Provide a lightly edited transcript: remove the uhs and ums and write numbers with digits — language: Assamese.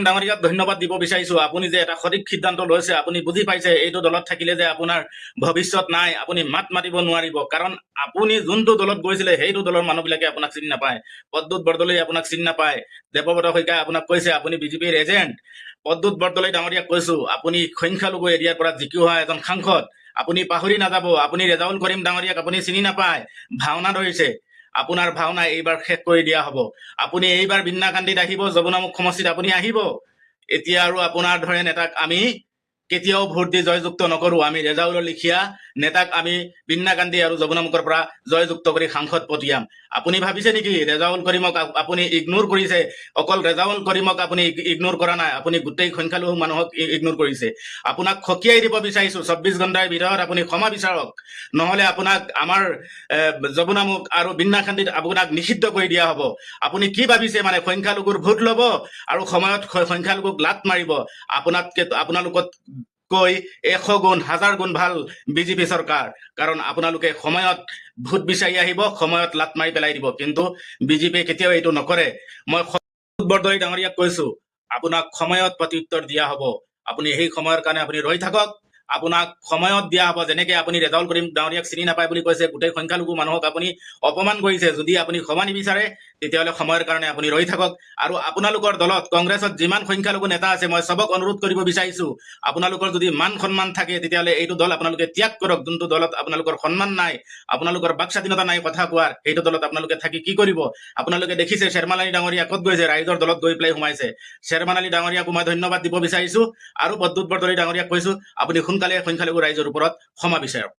ডাঙৰীয়াক ধন্যবাদ দিব বিচাৰিছো। আপুনি যে এটা সঠিক সিদ্ধান্ত লৈছে, আপুনি বুজি পাইছে এইটো দলত থাকিলে যে আপোনাৰ ভৱিষ্যত নাই, আপুনি মাত মাতিব নোৱাৰিব। কাৰণ আপুনি যোনটো দলত গৈছিলে সেইটো দলৰ মানুহবিলাকে আপোনাক চিনি নাপায়। পদ্মুত বৰদলৈ আপোনাক চিনি নাপায়। দেৱব্ৰত শইকীয়াই আপোনাক কৈছে আপুনি বিজেপিৰ এজেণ্ট। পদ্মুত বৰদলৈ ডাঙৰীয়াক কৈছো, আপুনি সংখ্যালঘু এৰিয়াৰ পৰা জিকি অহা এজন সাংসদ। আপুনি পাহৰি নাযাব, আপুনি ৰেজাউল কৰিম ডাঙৰীয়াক আপুনি চিনি নাপায়, ভাওনা ধৰিছে। আপোনাৰ ভাওনা এইবাৰ শেষ কৰি দিয়া হ'ব। আপুনি এইবাৰ বিন্নাকান্দিত আহিব, যমুনামুখ সমষ্টিত আপুনি আহিব। এতিয়া আৰু আপোনাৰ ধৰে নেতাক আমি কেতিয়াও ভোট দি জয়যুক্ত নকৰো। আমি ৰেজাউলৰ লিখীয়া নেতাক আমি বিন্নাকান্দি আৰু যমুনামুখৰ পৰা জয়যুক্ত কৰি সাংসদ পঠিয়াম। আপুনি ভাবিছে নেকি ৰেজাউল কৰিমক আপুনি ইগনোৰ কৰিছে? অকল ৰেজাউল কৰিমক আপুনি ইগনোৰ কৰা নাই, আপুনি গোটেই সংখ্যালঘু মানুহক ইগনোৰ কৰিছে। আপোনাক সকীয়াই দিব বিচাৰিছো, 24 ঘণ্টাৰ ভিতৰত আপুনি ক্ষমা বিচাৰক, নহলে আপোনাক আমাৰ যমুনামুখ আৰু বিন্নাকান্দিত আপোনাক নিষিদ্ধ কৰি দিয়া হ'ব। আপুনি কি ভাবিছে মানে সংখ্যালঘুৰ ভোট ল'ব আৰু সময়ত সংখ্যালঘুক লাত মাৰিব? আপোনালোকত কৈ 100 গুণ 1000 গুণ ভাল বিজেপি চৰকাৰ। কাৰণ আপোনালোকে সময়ত ভোট বিচাৰি আহিব, সময়ত লাত মাৰি পেলাই দিব। কিন্তু বিজেপিয়ে কেতিয়াও এইটো নকৰে। মই বৰদলৈ ডাঙৰীয়াক কৈছো, আপোনাক সময়ত প্ৰত্যুত্তৰ দিয়া হ'ব। আপুনি সেই সময়ৰ কাৰণে আপুনি ৰৈ থাকক। আপোনাক সময়ত দিয়া হ'ব। যেনেকে আপুনি ৰেজাউল কৰিম ডাঙৰীয়াক চিনি নাপায় বুলি কৈছে, গোটেই সংখ্যালঘু মানুহক আপুনি অপমান কৰিছে। যদি আপুনি ক্ষমা নিবিচাৰে তেতিয়াহ'লে সময়ৰ কাৰণে আপুনি ৰৈ থাকক। আৰু আপোনালোকৰ দলত কংগ্ৰেছত যিমান সংখ্যালঘু নেতা আছে, মই চবক অনুৰোধ কৰিব বিচাৰিছো, আপোনালোকৰ যদি মান সন্মান থাকে তেতিয়াহ'লে এইটো দল আপোনালোকে ত্যাগ কৰক। যোনটো দলত আপোনালোকৰ সন্মান নাই, আপোনালোকৰ বাক স্বাধীনতা নাই কথা কোৱাৰ, সেইটো দলত আপোনালোকে থাকি কি কৰিব? আপোনালোকে দেখিছে শ্বেৰমান আলী ডাঙৰীয়া ক'ত গৈছে? ৰাইজৰ দলত গৈ পেলাই সোমাইছে। শ্বেৰমান আলী ডাঙৰীয়াকো মই ধন্যবাদ দিব বিচাৰিছো। আৰু পদ্মুত বৰদলৈ ডাঙৰীয়াক কৈছো, আপুনি সোনকালে সংখ্যালঘু ৰাইজৰ ওপৰত ক্ষমা বিচাৰক।